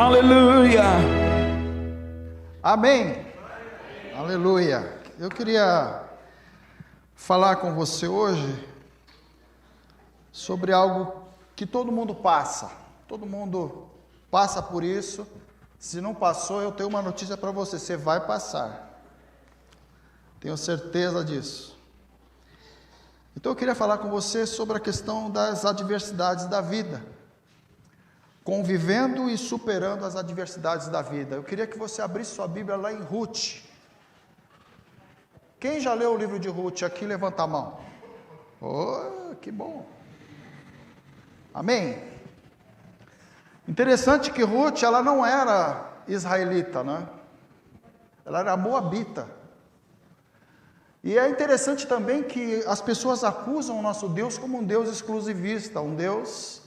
Aleluia. Amém. Aleluia. Eu queria falar com você hoje sobre algo que todo mundo passa. Todo mundo passa por isso. Se não passou, eu tenho uma notícia para você. Você vai passar. Tenho certeza disso. Então eu queria falar com você sobre a questão das adversidades da vida. Convivendo e superando as adversidades da vida. Eu queria que você abrisse sua Bíblia lá em Ruth. Quem já leu o livro de Ruth aqui, levanta a mão. Oh, que bom. Amém? Interessante que Ruth, ela não era israelita, né? Ela era moabita. E é interessante também que as pessoas acusam o nosso Deus como um Deus exclusivista, um Deus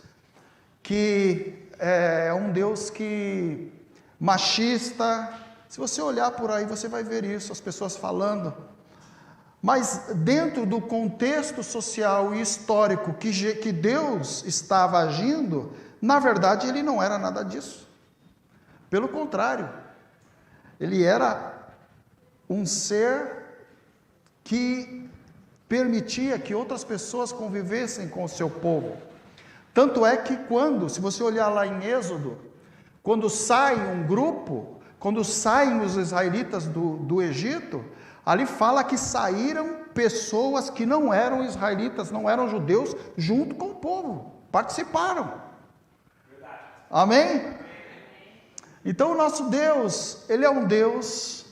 que machista. Se você olhar por aí, você vai ver isso, as pessoas falando. Mas dentro do contexto social e histórico que Deus estava agindo, na verdade ele não era nada disso. Pelo contrário, ele era um ser que permitia que outras pessoas convivessem com o seu povo. Tanto é que se você olhar lá em Êxodo, quando sai um grupo, quando saem os israelitas do Egito, ali fala que saíram pessoas que não eram israelitas, não eram judeus, junto com o povo, participaram. Amém? Então o nosso Deus, Ele é um Deus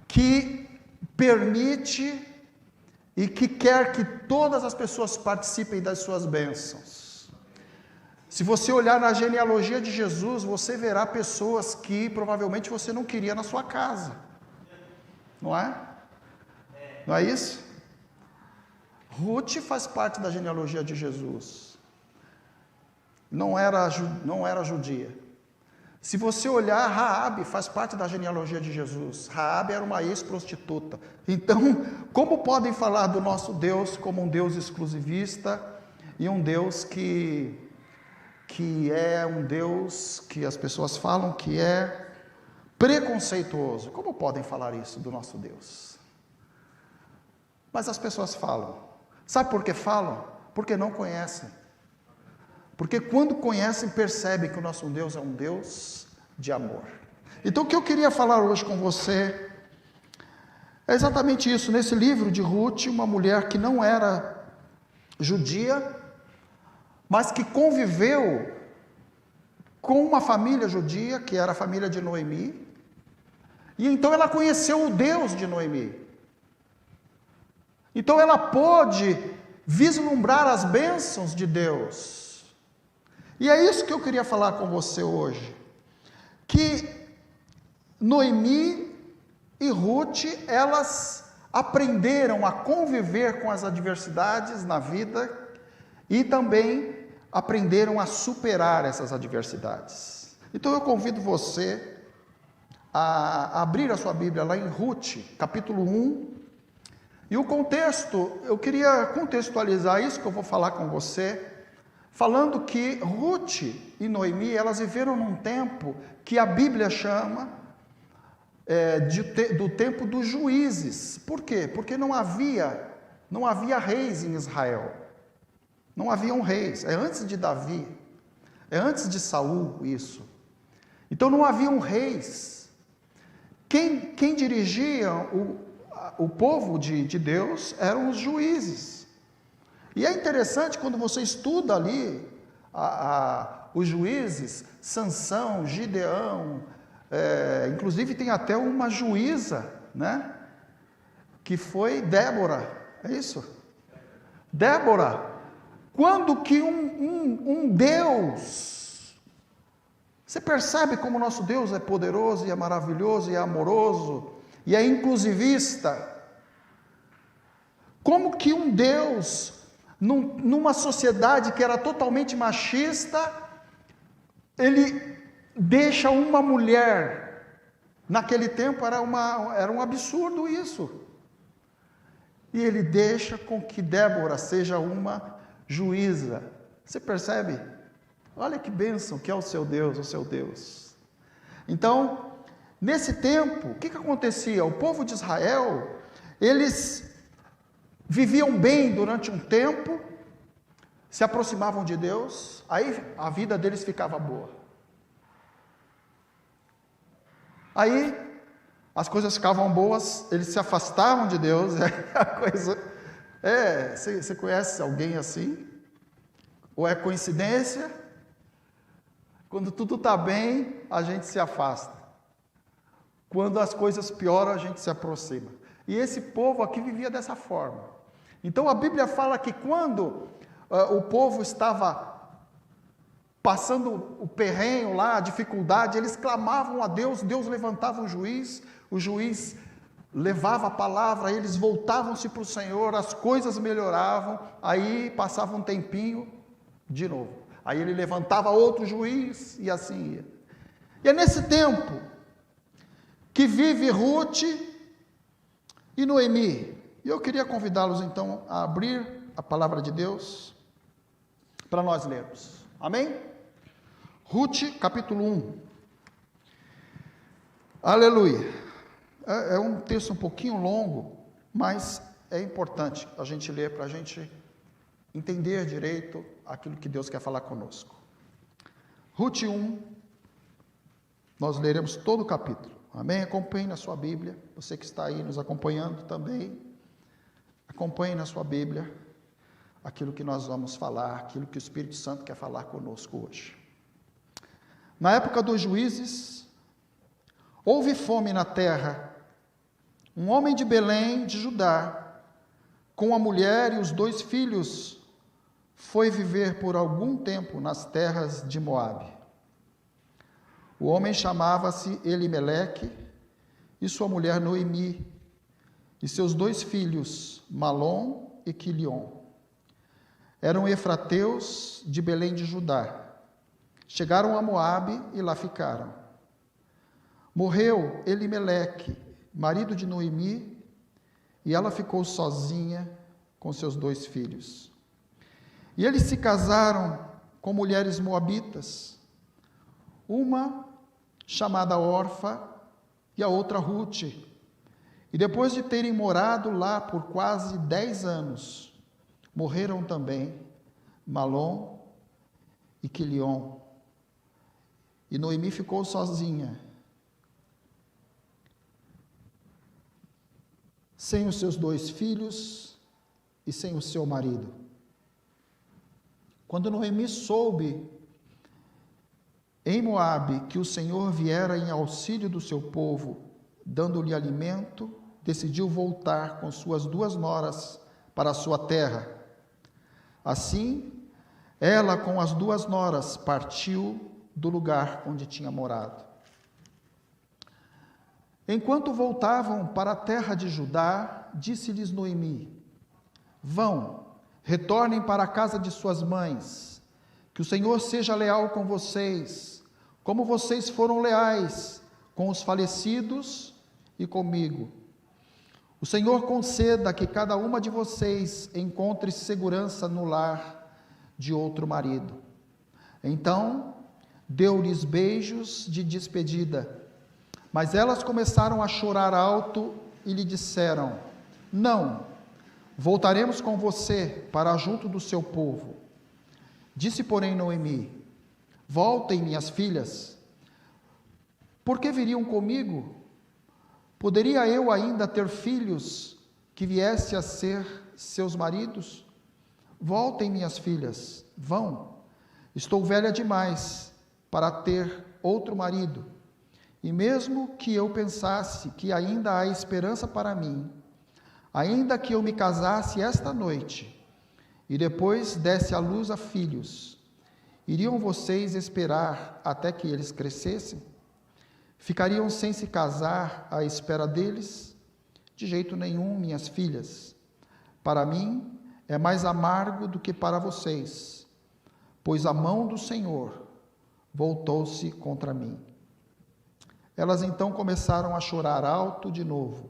que permite e que quer que todas as pessoas participem das suas bênçãos. Se você olhar na genealogia de Jesus, você verá pessoas que provavelmente você não queria na sua casa. Não é? Não é isso? Ruth faz parte da genealogia de Jesus. Não era judia. Se você olhar, Raabe faz parte da genealogia de Jesus. Raabe era uma ex-prostituta. Então, como podem falar do nosso Deus como um Deus exclusivista e um Deus que é um Deus que as pessoas falam que é preconceituoso? Como podem falar isso do nosso Deus? Mas as pessoas falam. Sabe por que falam? Porque não conhecem. Porque quando conhecem, percebem que o nosso Deus é um Deus de amor. Então o que eu queria falar hoje com você é exatamente isso. Nesse livro de Ruth, uma mulher que não era judia, mas que conviveu com uma família judia, que era a família de Noemi, e então ela conheceu o Deus de Noemi. Então ela pôde vislumbrar as bênçãos de Deus. E é isso que eu queria falar com você hoje, que Noemi e Ruth, elas aprenderam a conviver com as adversidades na vida e também aprenderam a superar essas adversidades. Então eu convido você a abrir a sua Bíblia lá em Ruth, capítulo 1, e o contexto, eu queria contextualizar isso que eu vou falar com você, falando que Ruth e Noemi, elas viveram num tempo que a Bíblia chama do tempo dos juízes. Por quê? Porque não havia reis em Israel. Não haviam reis. É antes de Davi. É antes de Saul isso. Então não haviam reis. Quem dirigia o povo de Deus eram os juízes. E é interessante quando você estuda ali os juízes, Sansão, Gideão, inclusive tem até uma juíza, né? Que foi Débora, é isso? Débora, quando que um Deus, você percebe como o nosso Deus é poderoso e é maravilhoso e é amoroso e é inclusivista, como que um Deus numa sociedade que era totalmente machista, ele deixa uma mulher, naquele tempo era um absurdo isso, e ele deixa com que Débora seja uma juíza. Você percebe? Olha que bênção que é o seu Deus, o seu Deus. Então, nesse tempo, o que acontecia? O povo de Israel, eles viviam bem durante um tempo, se aproximavam de Deus, aí a vida deles ficava boa. Aí as coisas ficavam boas, eles se afastavam de Deus, a coisa... você conhece alguém assim? Ou é coincidência? Quando tudo está bem, a gente se afasta. Quando as coisas pioram, a gente se aproxima. E esse povo aqui vivia dessa forma. Então a Bíblia fala que quando o povo estava passando o perrenho lá, a dificuldade, eles clamavam a Deus, Deus levantava o juiz levava a palavra, eles voltavam-se para o Senhor, as coisas melhoravam, aí passava um tempinho, de novo. Aí ele levantava outro juiz e assim ia. E é nesse tempo que vive Ruth e Noemi. E eu queria convidá-los então a abrir a palavra de Deus para nós lermos. Amém? Ruth, capítulo 1. Aleluia. É um texto um pouquinho longo, mas é importante a gente ler para a gente entender direito aquilo que Deus quer falar conosco. Ruth 1, nós leremos todo o capítulo. Amém? Acompanhe na sua Bíblia. Você que está aí nos acompanhando também, acompanhe na sua Bíblia aquilo que nós vamos falar, aquilo que o Espírito Santo quer falar conosco hoje. Na época dos juízes, houve fome na terra. Um homem de Belém, de Judá, com a mulher e os 2 filhos, foi viver por algum tempo nas terras de Moabe. O homem chamava-se Elimeleque, e sua mulher Noemi, e seus 2 filhos, Malom e Quilion. Eram efrateus de Belém de Judá. Chegaram a Moabe e lá ficaram. Morreu Elimeleque, marido de Noemi, e ela ficou sozinha com seus 2 filhos. E eles se casaram com mulheres moabitas, uma chamada Orfa e a outra Ruth. E depois de terem morado lá por quase 10 anos, morreram também Malom e Quilion. E Noemi ficou sozinha, sem os seus 2 filhos e sem o seu marido. Quando Noemi soube em Moabe que o Senhor viera em auxílio do seu povo, dando-lhe alimento, decidiu voltar com suas 2 noras para a sua terra. Assim, ela com as 2 noras partiu do lugar onde tinha morado. Enquanto voltavam para a terra de Judá, disse-lhes Noemi: Vão, retornem para a casa de suas mães, que o Senhor seja leal com vocês, como vocês foram leais com os falecidos e comigo. O Senhor conceda que cada uma de vocês encontre segurança no lar de outro marido. Então, deu-lhes beijos de despedida, mas elas começaram a chorar alto e lhe disseram: Não, voltaremos com você para junto do seu povo. Disse, porém, Noemi: Voltem, minhas filhas. Por que viriam comigo? Poderia eu ainda ter filhos que viesse a ser seus maridos? Voltem, minhas filhas, vão. Estou velha demais para ter outro marido. E mesmo que eu pensasse que ainda há esperança para mim, ainda que eu me casasse esta noite e depois desse à luz a filhos, iriam vocês esperar até que eles crescessem? Ficariam sem se casar à espera deles? De jeito nenhum, minhas filhas. Para mim é mais amargo do que para vocês, pois a mão do Senhor voltou-se contra mim. Elas então começaram a chorar alto de novo.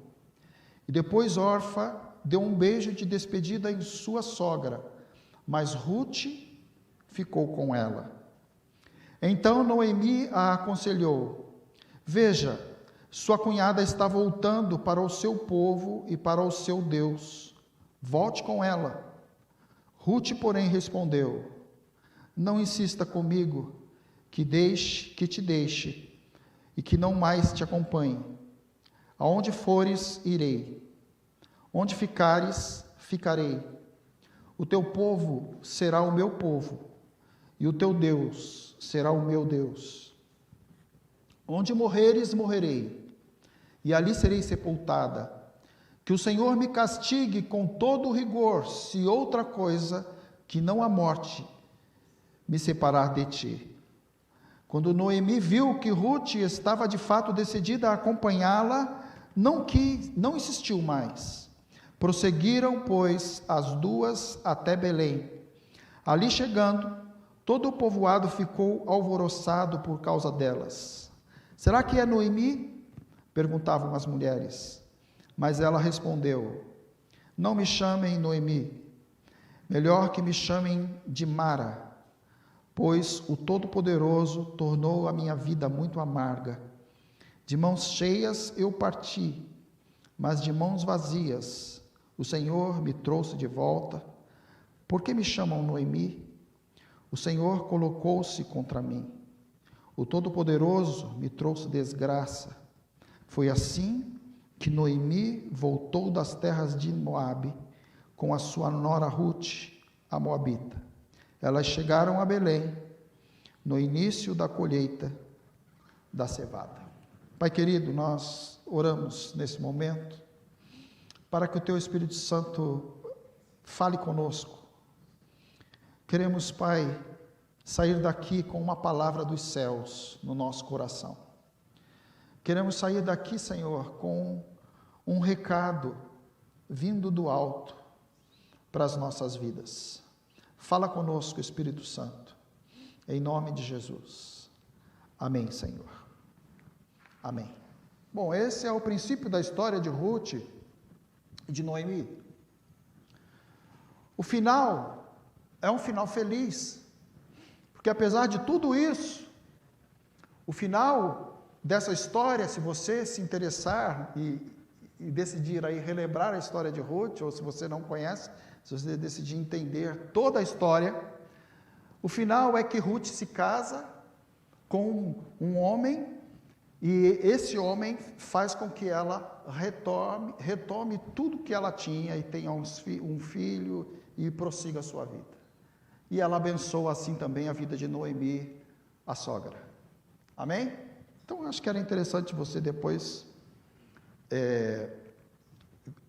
E depois Orfa deu um beijo de despedida em sua sogra, mas Ruth ficou com ela. Então Noemi a aconselhou: Veja, sua cunhada está voltando para o seu povo e para o seu Deus. Volte com ela. Rute, porém, respondeu: não insista comigo, que te deixe e que não mais te acompanhe. Aonde fores, irei. Onde ficares, ficarei. O teu povo será o meu povo, e o teu Deus será o meu Deus. Onde morreres, morrerei, e ali serei sepultada. Que o Senhor me castigue com todo o rigor, se outra coisa que não a morte me separar de ti. Quando Noemi viu que Ruth estava de fato decidida a acompanhá-la, não insistiu mais. Prosseguiram, pois, as duas até Belém. Ali chegando, todo o povoado ficou alvoroçado por causa delas. Será que é Noemi? Perguntavam as mulheres. Mas ela respondeu: não me chamem Noemi, melhor que me chamem de Mara, pois o Todo-Poderoso tornou a minha vida muito amarga. De mãos cheias eu parti, mas de mãos vazias o Senhor me trouxe de volta. Por que me chamam Noemi? O Senhor colocou-se contra mim. O Todo-Poderoso me trouxe desgraça. Foi assim que Noemi voltou das terras de Moabe com a sua nora Ruth, a moabita. Elas chegaram a Belém no início da colheita da cevada. Pai querido, nós oramos nesse momento para que o Teu Espírito Santo fale conosco. Queremos, Pai, sair daqui com uma palavra dos céus no nosso coração. Queremos sair daqui, Senhor, com um recado vindo do alto para as nossas vidas. Fala conosco, Espírito Santo, em nome de Jesus. Amém, Senhor. Amém. Bom, esse é o princípio da história de Ruth e de Noemi. O final é um final feliz, porque apesar de tudo isso, o final dessa história, se você se interessar e decidir aí relembrar a história de Ruth, ou se você não conhece, se você decidir entender toda a história, o final é que Ruth se casa com um homem, e esse homem faz com que ela retome tudo que ela tinha e tenha um filho e prossiga a sua vida. E ela abençoa assim também a vida de Noemi, a sogra. Amém? Então, acho que era interessante você depois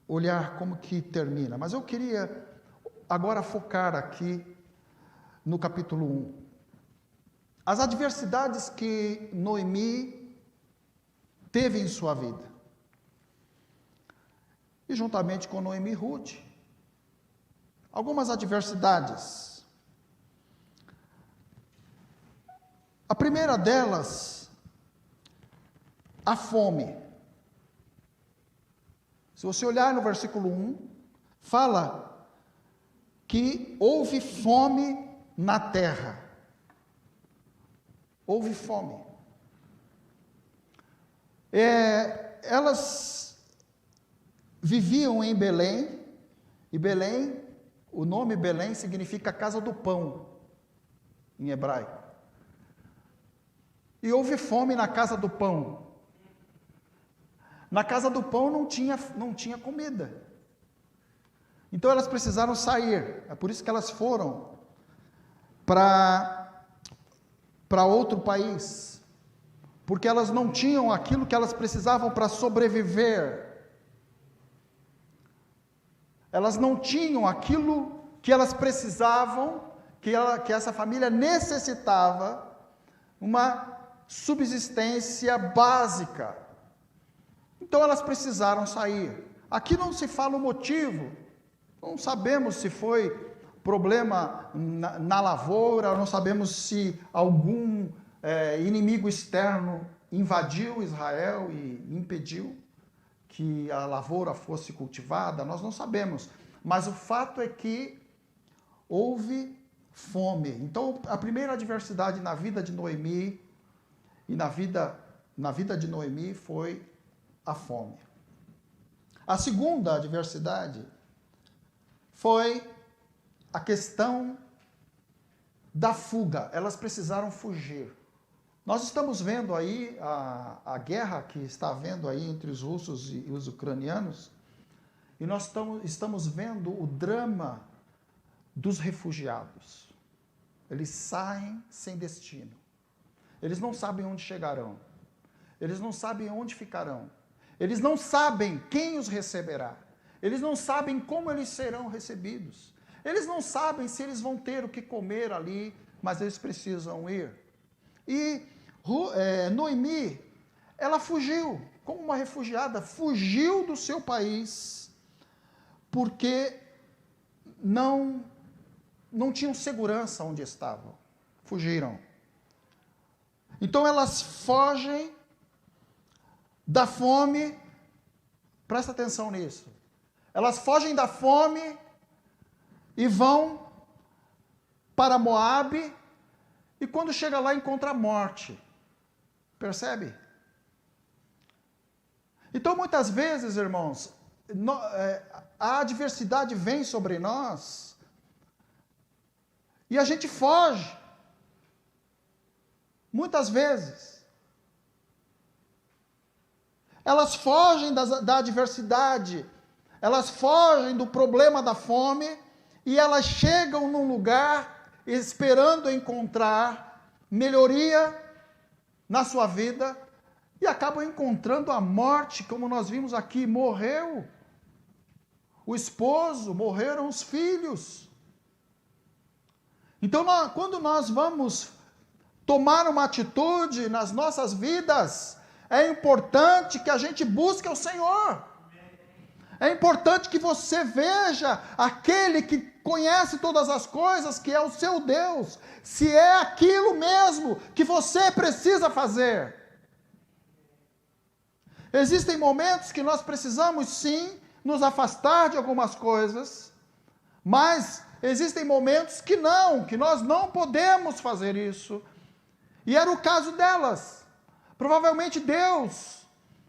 olhar como que termina. Mas eu queria agora focar aqui no capítulo 1. As adversidades que Noemi teve em sua vida. E juntamente com Noemi e Ruth, algumas adversidades. A primeira delas, a fome. Se você olhar no versículo 1, fala que houve fome na terra. Houve fome. Elas viviam em Belém, e Belém, o nome Belém significa casa do pão, em hebraico. E houve fome na casa do pão. Na casa do pão não tinha comida. Então elas precisaram sair. É por isso que elas foram para outro país. Porque elas não tinham aquilo que elas precisavam para sobreviver. Elas não tinham aquilo que elas precisavam, que essa família necessitava, uma subsistência básica. Então elas precisaram sair. Aqui não se fala o motivo, não sabemos se foi problema na lavoura, não sabemos se algum inimigo externo invadiu Israel e impediu que a lavoura fosse cultivada, nós não sabemos. Mas o fato é que houve fome. Então, a primeira adversidade na vida de Noemi e na vida na vida de Noemi foi a fome. A segunda adversidade foi a questão da fuga. Elas precisaram fugir. Nós estamos vendo aí a guerra que está havendo aí entre os russos e os ucranianos, e nós estamos vendo o drama dos refugiados. Eles saem sem destino. Eles não sabem onde chegarão. Eles não sabem onde ficarão. Eles não sabem quem os receberá. Eles não sabem como eles serão recebidos. Eles não sabem se eles vão ter o que comer ali, mas eles precisam ir. E Noemi, ela fugiu, como uma refugiada, fugiu do seu país, porque não tinham segurança onde estavam. Fugiram. Então elas fogem da fome, presta atenção nisso. Elas fogem da fome e vão para Moabe, e quando chega lá encontra a morte. Percebe? Então muitas vezes, irmãos, a adversidade vem sobre nós e a gente foge. Muitas vezes. Elas fogem da adversidade, elas fogem do problema da fome e elas chegam num lugar esperando encontrar melhoria na sua vida e acabam encontrando a morte, como nós vimos aqui. Morreu o esposo, morreram os filhos. Então, quando nós vamos tomar uma atitude nas nossas vidas, é importante que a gente busque o Senhor. É importante que você veja aquele que conhece todas as coisas, que é o seu Deus, se é aquilo mesmo que você precisa fazer. Existem momentos que nós precisamos sim nos afastar de algumas coisas, mas existem momentos que nós não podemos fazer isso. E era o caso delas. Provavelmente Deus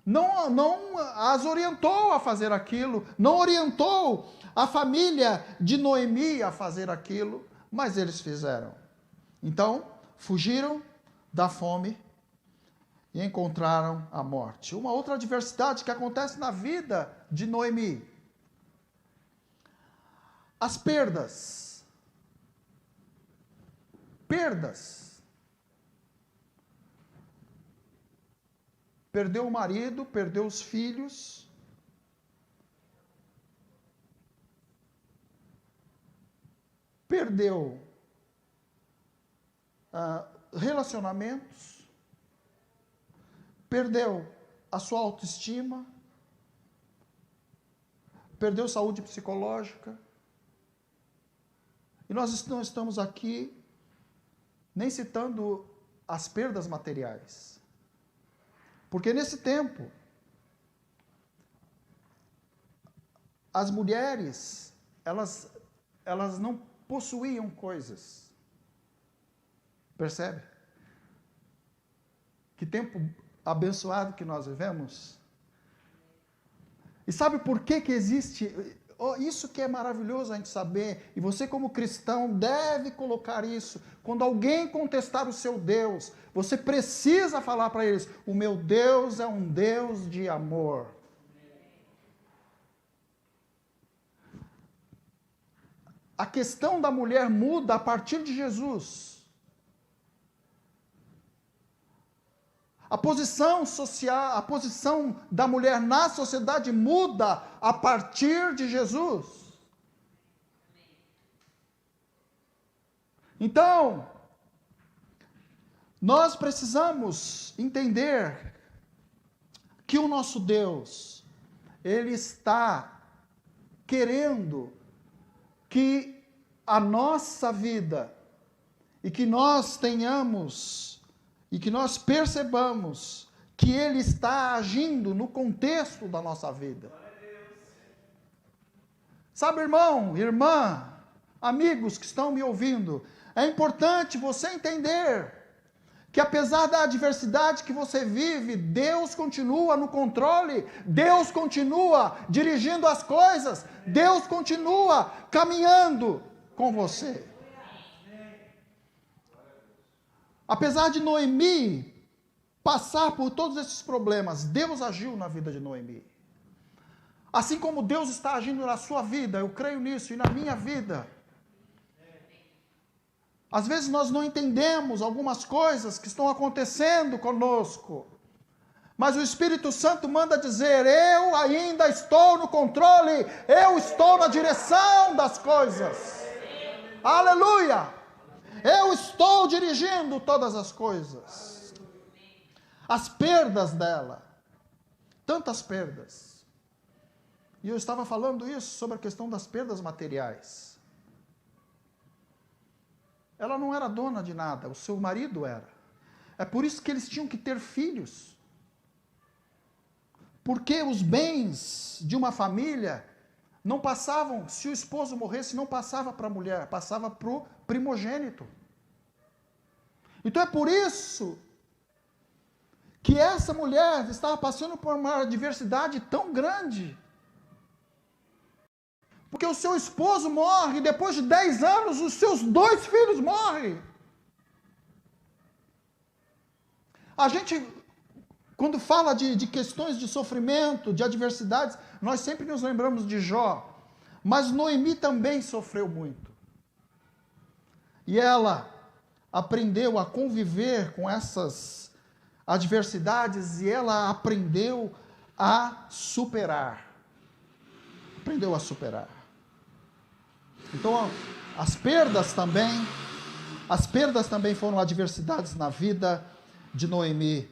não as orientou a fazer aquilo, não orientou a família de Noemi a fazer aquilo, mas eles fizeram. Então, fugiram da fome e encontraram a morte. Uma outra adversidade que acontece na vida de Noemi: as perdas. Perdeu o marido, perdeu os filhos. Perdeu relacionamentos. Perdeu a sua autoestima. Perdeu saúde psicológica. E nós não estamos aqui nem citando as perdas materiais. Porque nesse tempo, as mulheres, elas não possuíam coisas. Percebe? Que tempo abençoado que nós vivemos. E sabe por que existe... Isso que é maravilhoso a gente saber, e você como cristão deve colocar isso. Quando alguém contestar o seu Deus, você precisa falar para eles: o meu Deus é um Deus de amor. A questão da mulher muda a partir de Jesus. A posição social, a posição da mulher na sociedade muda a partir de Jesus. Então, nós precisamos entender que o nosso Deus, Ele está querendo que a nossa vida, e que nós tenhamos, e que nós percebamos que Ele está agindo no contexto da nossa vida. Sabe, irmão, irmã, amigos que estão me ouvindo, é importante você entender que apesar da adversidade que você vive, Deus continua no controle, Deus continua dirigindo as coisas, Deus continua caminhando com você. Apesar de Noemi passar por todos esses problemas, Deus agiu na vida de Noemi. Assim como Deus está agindo na sua vida, eu creio nisso, e na minha vida. Às vezes nós não entendemos algumas coisas que estão acontecendo conosco, mas o Espírito Santo manda dizer: eu ainda estou no controle, eu estou na direção das coisas. Aleluia! Eu estou dirigindo todas as coisas. As perdas dela, tantas perdas. E eu estava falando isso sobre a questão das perdas materiais. Ela não era dona de nada, o seu marido era. É por isso que eles tinham que ter filhos. Porque os bens de uma família não passavam, se o esposo morresse, não passava para a mulher, passava para o primogênito. Então é por isso que essa mulher estava passando por uma adversidade tão grande. Porque o seu esposo morre, e depois de 10 anos, os seus 2 filhos morrem. A gente, quando fala de questões de sofrimento, de adversidades, nós sempre nos lembramos de Jó. Mas Noemi também sofreu muito. E ela aprendeu a conviver com essas adversidades, e ela aprendeu a superar. Aprendeu a superar. Então, as perdas também foram adversidades na vida de Noemi.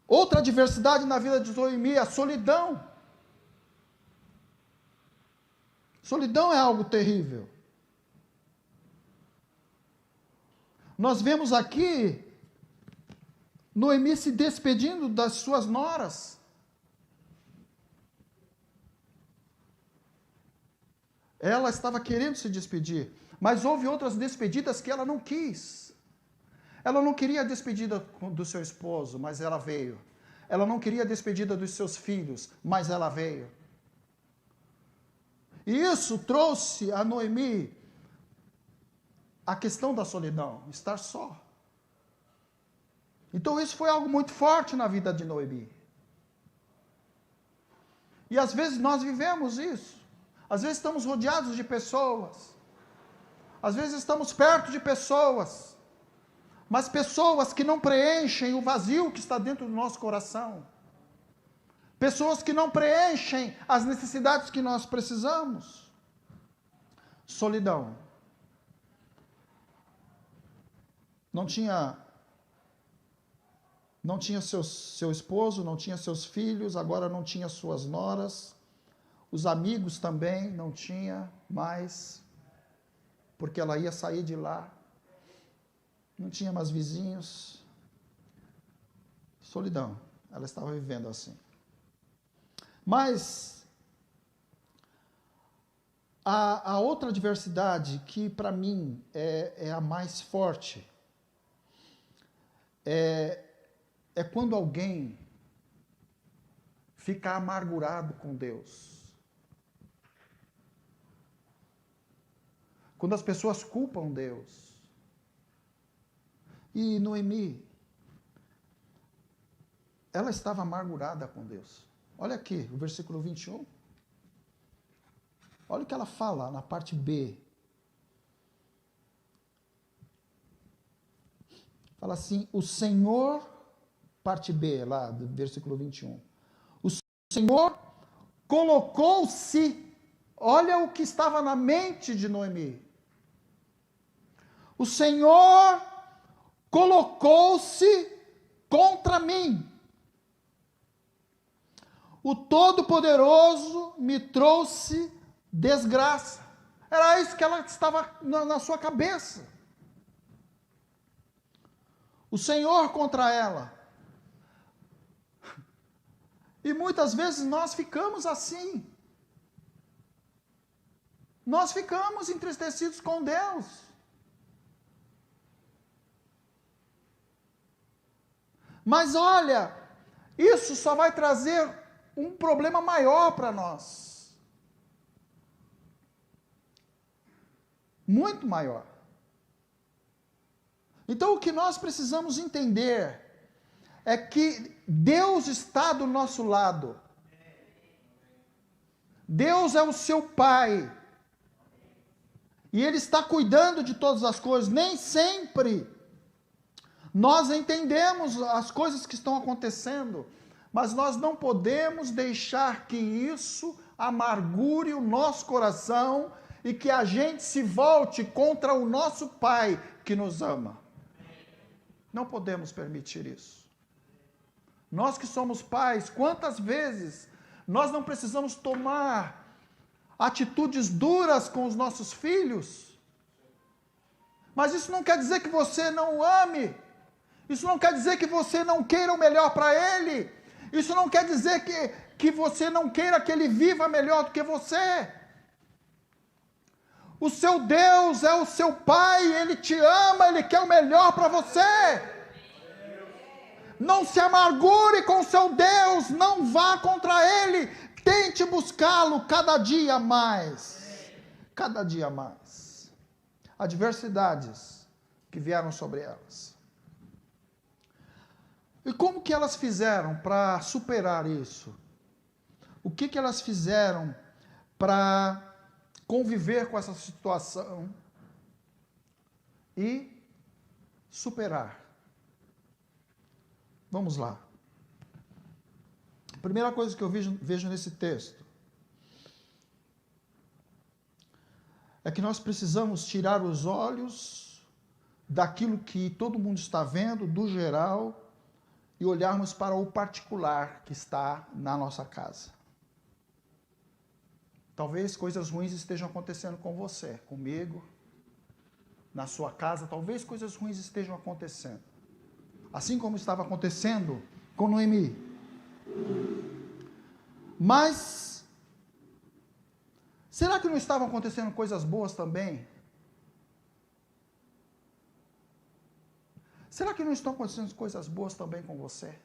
Outra adversidade na vida de Noemi é a solidão. Solidão é algo terrível. Nós vemos aqui Noemi se despedindo das suas noras. Ela estava querendo se despedir, mas houve outras despedidas que ela não quis. Ela não queria a despedida do seu esposo, mas ela veio. Ela não queria a despedida dos seus filhos, mas ela veio. E isso trouxe a Noemi a questão da solidão, estar só. Então isso foi algo muito forte na vida de Noemi. E às vezes nós vivemos isso. Às vezes estamos rodeados de pessoas. Às vezes estamos perto de pessoas. Mas pessoas que não preenchem o vazio que está dentro do nosso coração. Pessoas que não preenchem as necessidades que nós precisamos. Solidão. Não tinha seu esposo, não tinha seus filhos, agora não tinha suas noras. Os amigos também não tinha mais, porque ela ia sair de lá. Não tinha mais vizinhos. Solidão. Ela estava vivendo assim. Mas a outra adversidade que para mim é a mais forte é quando alguém fica amargurado com Deus. Quando as pessoas culpam Deus. E Noemi, ela estava amargurada com Deus. Olha aqui, o versículo 21. Olha o que ela fala na parte B. Fala assim: o Senhor, parte B, lá do versículo 21. O Senhor colocou-se, olha o que estava na mente de Noemi. O Senhor colocou-se contra mim. O Todo-Poderoso me trouxe desgraça. Era isso que ela estava na sua cabeça. O Senhor contra ela. E muitas vezes nós ficamos assim. Nós ficamos entristecidos com Deus. Mas olha, isso só vai trazer um problema maior para nós. Muito maior. Então o que nós precisamos entender é que Deus está do nosso lado. Deus é o seu Pai. E Ele está cuidando de todas as coisas. Nem sempre nós entendemos as coisas que estão acontecendo, mas nós não podemos deixar que isso amargure o nosso coração e que a gente se volte contra o nosso Pai que nos ama. Não podemos permitir isso. Nós que somos pais, quantas vezes nós não precisamos tomar atitudes duras com os nossos filhos? Mas isso não quer dizer que você não o ame. Isso não quer dizer que você não queira o melhor para ele. Isso não quer dizer que você não queira que ele viva melhor do que você. O seu Deus é o seu Pai, Ele te ama, Ele quer o melhor para você. Não se amargure com o seu Deus, não vá contra Ele. Tente buscá-lo cada dia mais. Cada dia mais. Adversidades que vieram sobre elas. E como que elas fizeram para superar isso? O que elas fizeram para conviver com essa situação e superar? Vamos lá. A primeira coisa que eu vejo nesse texto é que nós precisamos tirar os olhos daquilo que todo mundo está vendo, do geral, e olharmos para o particular que está na nossa casa. Talvez coisas ruins estejam acontecendo com você, comigo, na sua casa, talvez coisas ruins estejam acontecendo. Assim como estava acontecendo com Noemi. Mas, será que não estavam acontecendo coisas boas também? Será que não estão acontecendo coisas boas também com você?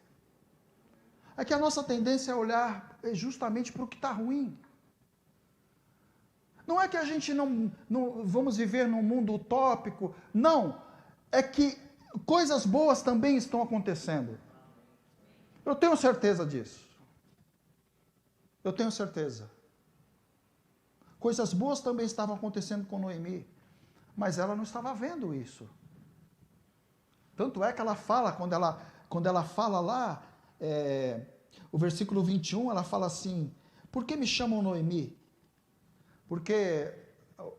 É que a nossa tendência é olhar justamente para o que está ruim. Não é que a gente não vamos viver num mundo utópico, não. É que coisas boas também estão acontecendo. Eu tenho certeza disso. Eu tenho certeza. Coisas boas também estavam acontecendo com Noemi, mas ela não estava vendo isso. Tanto é que ela fala, quando ela fala lá, o versículo 21, ela fala assim, por que me chamam Noemi? Porque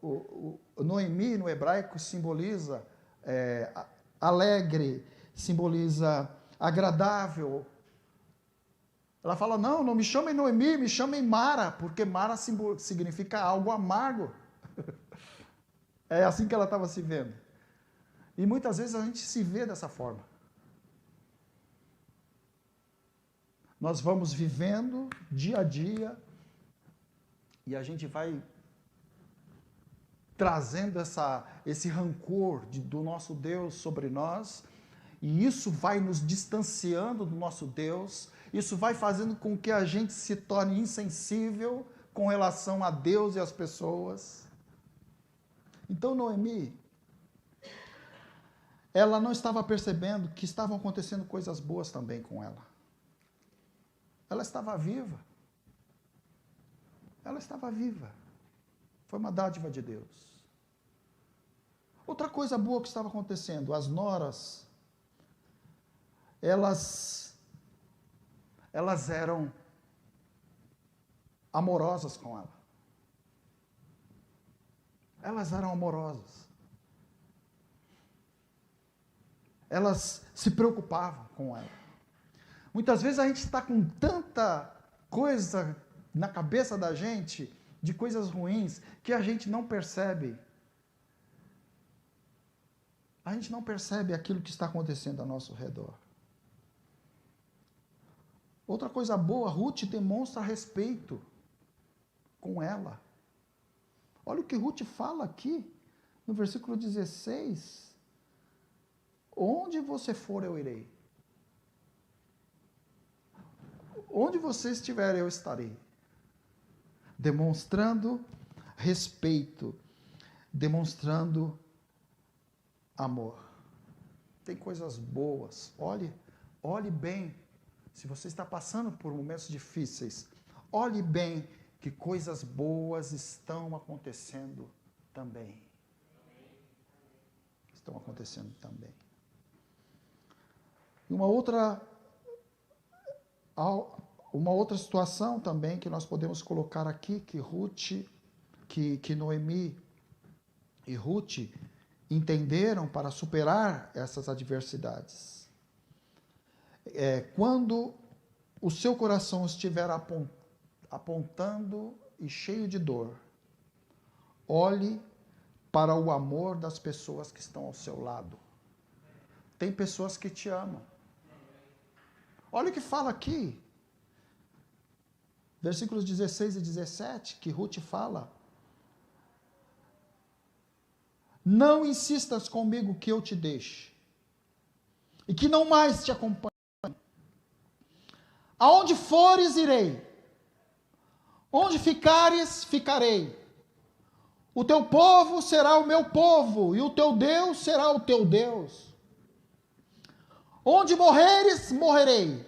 o Noemi no hebraico simboliza alegre, simboliza agradável. Ela fala, não me chamem Noemi, me chamem Mara, porque Mara significa algo amargo. É assim que ela estava se vendo. E muitas vezes a gente se vê dessa forma. Nós vamos vivendo dia a dia e a gente vai trazendo esse rancor do nosso Deus sobre nós, e isso vai nos distanciando do nosso Deus, isso vai fazendo com que a gente se torne insensível com relação a Deus e às pessoas. Então Noemi, ela não estava percebendo que estavam acontecendo coisas boas também com ela. Ela estava viva. Ela estava viva. Foi uma dádiva de Deus. Outra coisa boa que estava acontecendo, as noras, elas eram amorosas com ela. Elas eram amorosas. Elas se preocupavam com ela. Muitas vezes a gente está com tanta coisa na cabeça da gente, de coisas ruins, que a gente não percebe. A gente não percebe aquilo que está acontecendo ao nosso redor. Outra coisa boa, Ruth demonstra respeito com ela. Olha o que Ruth fala aqui, no versículo 16. Onde você for, eu irei. onde você estiver, eu estarei. Demonstrando respeito, demonstrando amor. Tem coisas boas. Olhe bem. Se você está passando por momentos difíceis, olhe bem que coisas boas estão acontecendo também. Estão acontecendo também. E uma outra situação também que nós podemos colocar aqui, que Noemi e Ruth entenderam para superar essas adversidades. Quando o seu coração estiver apontando e cheio de dor, olhe para o amor das pessoas que estão ao seu lado. Tem pessoas que te amam. Olha o que fala aqui. Versículos 16 e 17, que Ruth fala: não insistas comigo que eu te deixe, e que não mais te acompanhe. Aonde fores, irei. Onde ficares, ficarei. O teu povo será o meu povo, e o teu Deus será o teu Deus. Onde morreres, morrerei.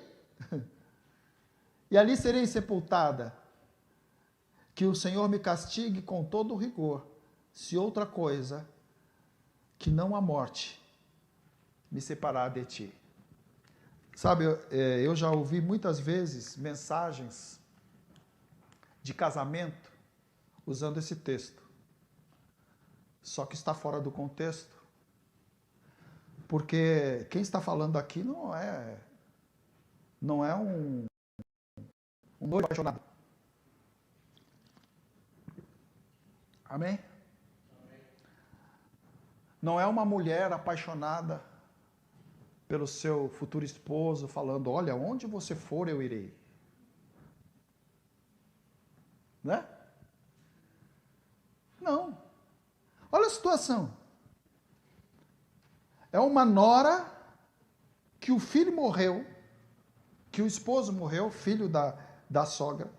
E ali serei sepultada. Que o Senhor me castigue com todo o rigor, se outra coisa que não a morte me separar de ti. Sabe, eu já ouvi muitas vezes mensagens de casamento usando esse texto. Só que está fora do contexto. Porque quem está falando aqui não é um noivo apaixonado. Amém? Não é uma mulher apaixonada pelo seu futuro esposo, falando: olha, onde você for, eu irei. Né? Não. Olha a situação. É uma nora que o filho morreu, que o esposo morreu, filho da sogra.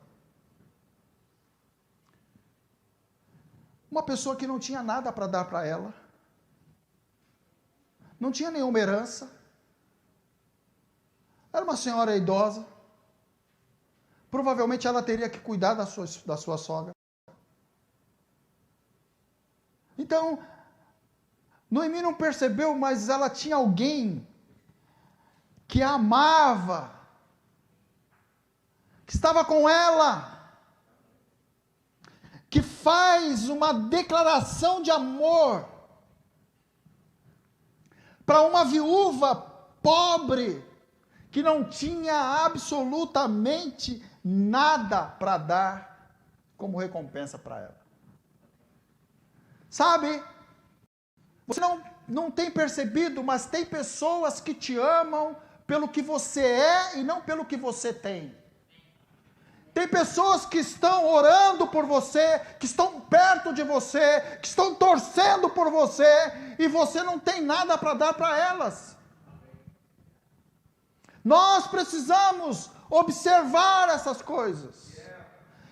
Uma pessoa que não tinha nada para dar para ela. Não tinha nenhuma herança. Era uma senhora idosa. Provavelmente ela teria que cuidar da sua sogra. Então, Noemi não percebeu, mas ela tinha alguém que a amava, que estava com ela, que faz uma declaração de amor para uma viúva pobre, que não tinha absolutamente nada para dar como recompensa para ela. Sabe, você não tem percebido, mas tem pessoas que te amam pelo que você é e não pelo que você tem. Tem pessoas que estão orando por você, que estão perto de você, que estão torcendo por você, e você não tem nada para dar para elas. Nós precisamos observar essas coisas.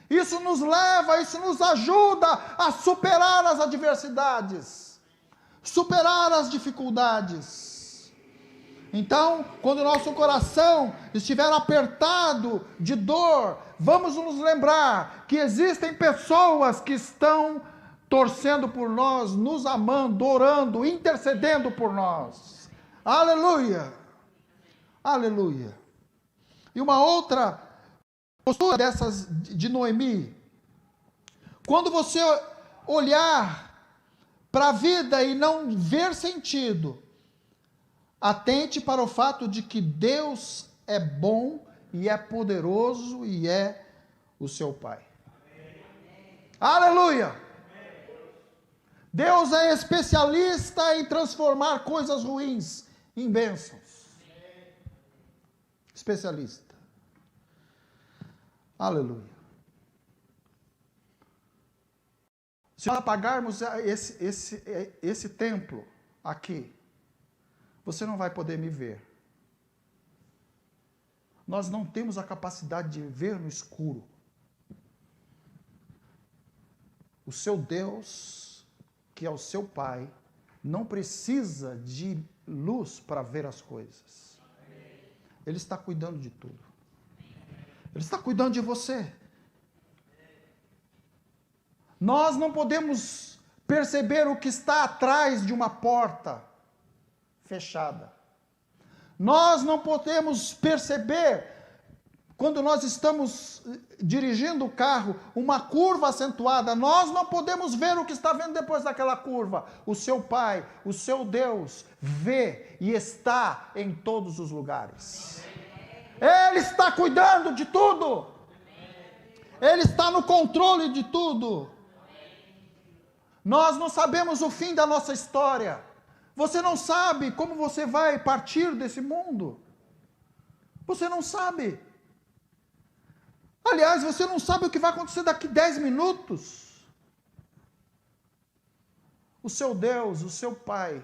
Isso nos leva, isso nos ajuda a superar as adversidades, superar as dificuldades. Então, quando o nosso coração estiver apertado de dor, vamos nos lembrar que existem pessoas que estão torcendo por nós, nos amando, orando, intercedendo por nós. Aleluia! Aleluia! E uma outra postura dessas de Noemi, quando você olhar para a vida e não ver sentido, atente para o fato de que Deus é bom e é poderoso e é o seu Pai. Amém. Aleluia! Amém. Deus é especialista em transformar coisas ruins em bênçãos. Amém. Especialista. Aleluia. Se nós apagarmos esse templo aqui, você não vai poder me ver. Nós não temos a capacidade de ver no escuro. O seu Deus, que é o seu Pai, não precisa de luz para ver as coisas. Ele está cuidando de tudo. Ele está cuidando de você. Nós não podemos perceber o que está atrás de uma porta fechada. Nós não podemos perceber, quando nós estamos dirigindo o carro, uma curva acentuada. Nós não podemos ver o que está vendo depois daquela curva. O seu Pai, o seu Deus, vê e está em todos os lugares. Ele está cuidando de tudo. Ele está no controle de tudo. Nós não sabemos o fim da nossa história. Você não sabe como você vai partir desse mundo. Você não sabe. Aliás, você não sabe o que vai acontecer daqui 10 minutos. O seu Deus, o seu Pai,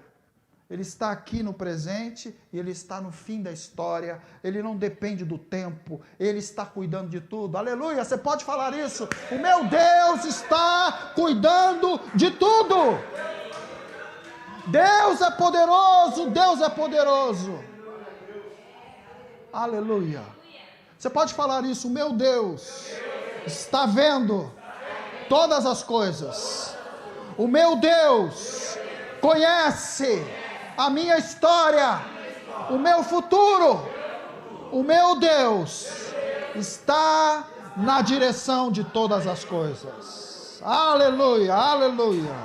Ele está aqui no presente e Ele está no fim da história. Ele não depende do tempo. Ele está cuidando de tudo. Aleluia, você pode falar isso. O meu Deus está cuidando de tudo. Deus é poderoso, Deus é poderoso. Aleluia. Você pode falar isso. O meu Deus está vendo todas as coisas. O meu Deus conhece a minha história, o meu futuro. O meu Deus está na direção de todas as coisas. Aleluia, aleluia.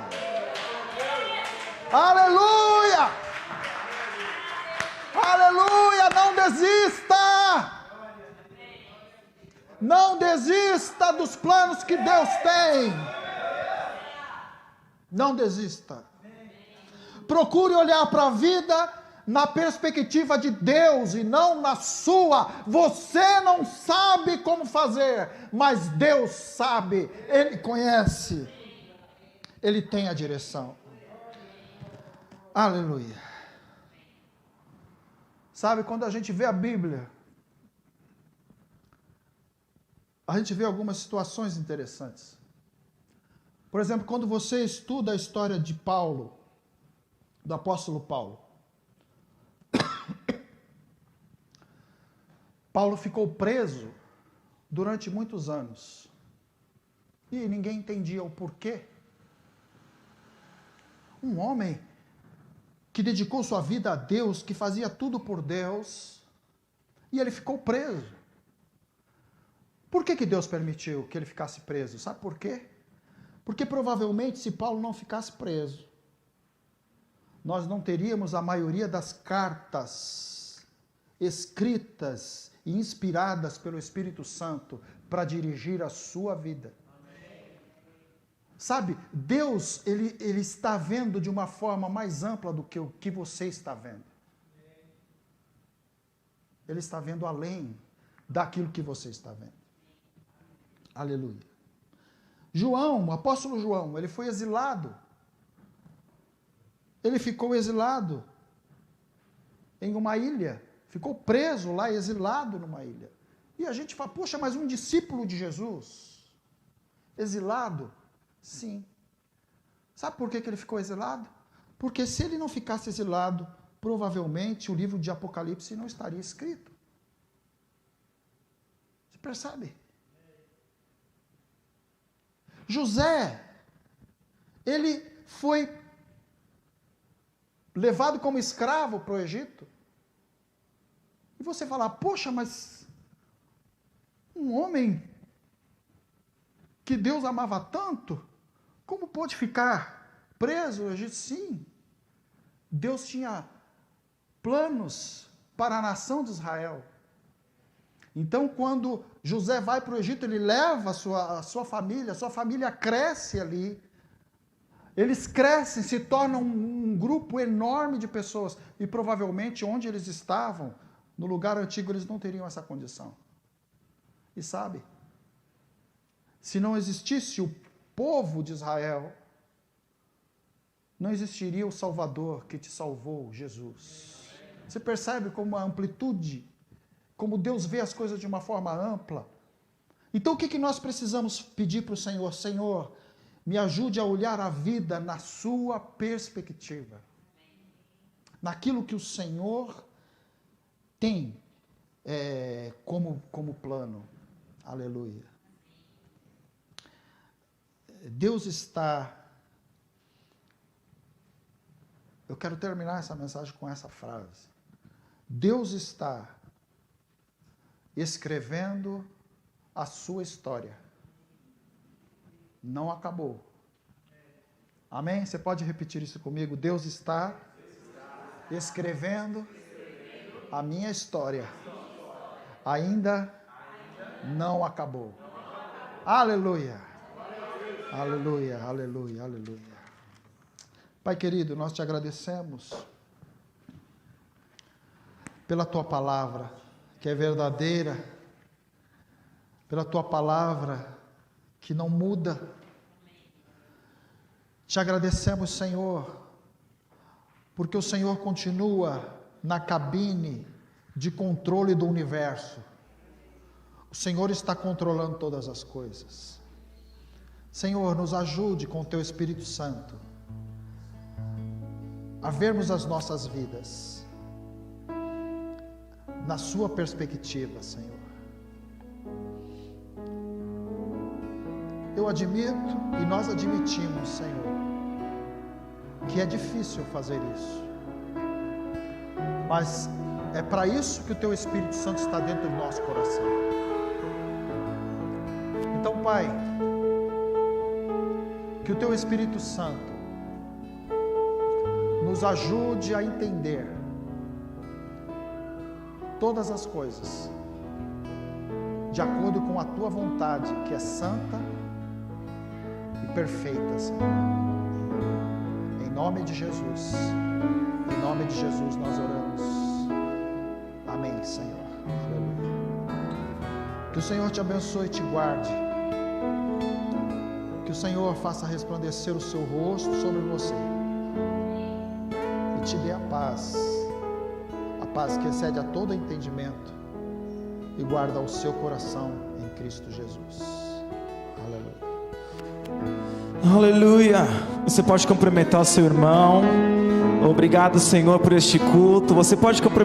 Aleluia! Aleluia! Não desista! Não desista dos planos que Deus tem. Não desista. Procure olhar para a vida na perspectiva de Deus e não na sua. Você não sabe como fazer, mas Deus sabe. Ele conhece. Ele tem a direção. Aleluia. Sabe, quando a gente vê a Bíblia, a gente vê algumas situações interessantes. Por exemplo, quando você estuda a história de Paulo, do apóstolo Paulo. Paulo ficou preso durante muitos anos. E ninguém entendia o porquê. Um homem que dedicou sua vida a Deus, que fazia tudo por Deus, e ele ficou preso. Por que Deus permitiu que ele ficasse preso? Sabe por quê? Porque provavelmente se Paulo não ficasse preso, nós não teríamos a maioria das cartas escritas e inspiradas pelo Espírito Santo para dirigir a sua vida. Sabe, Deus, ele está vendo de uma forma mais ampla do que o que você está vendo. Ele está vendo além daquilo que você está vendo. Aleluia. João, o apóstolo João, ele foi exilado. Ele ficou exilado em uma ilha. Ficou preso lá, exilado numa ilha. E a gente fala, poxa, mas um discípulo de Jesus, exilado? Sim. Sabe por que ele ficou exilado? Porque se ele não ficasse exilado, provavelmente o livro de Apocalipse não estaria escrito. Você percebe? José, ele foi levado como escravo para o Egito. E você fala, poxa, mas um homem que Deus amava tanto, como pôde ficar preso no Egito? Sim, Deus tinha planos para a nação de Israel. Então, quando José vai para o Egito, ele leva a sua família cresce ali. Eles crescem, se tornam um grupo enorme de pessoas. E provavelmente onde eles estavam, no lugar antigo, eles não teriam essa condição. E sabe, se não existisse o povo de Israel, não existiria o Salvador que te salvou, Jesus. Você percebe como a amplitude como Deus vê as coisas de uma forma ampla. Então o que nós precisamos pedir para o Senhor? Senhor, me ajude a olhar a vida na sua perspectiva. Naquilo que o Senhor tem como plano. Aleluia. Deus está... Eu quero terminar essa mensagem com essa frase. Deus está escrevendo a sua história. Não acabou. Amém? Você pode repetir isso comigo? Deus está escrevendo a minha história. Ainda não acabou. Aleluia. Aleluia, aleluia, aleluia. Pai querido, nós te agradecemos pela tua palavra, que é verdadeira, pela tua palavra que não muda. Te agradecemos, Senhor, porque o Senhor continua na cabine de controle do universo. O Senhor está controlando todas as coisas. Senhor, nos ajude com o teu Espírito Santo a vermos as nossas vidas na sua perspectiva, Senhor. Eu admito e nós admitimos, Senhor, que é difícil fazer isso, mas é para isso que o teu Espírito Santo está dentro do nosso coração. Então, Pai, que o teu Espírito Santo nos ajude a entender todas as coisas de acordo com a tua vontade, que é santa e perfeita, Senhor. Em nome de Jesus, nós oramos. Amém, Senhor. Aleluia. Que o Senhor te abençoe e te guarde. Que o Senhor faça resplandecer o seu rosto sobre você e te dê a paz que excede a todo entendimento e guarda o seu coração em Cristo Jesus. Aleluia. Aleluia. Você pode cumprimentar o seu irmão. Obrigado, Senhor, por este culto. Você pode cumprimentar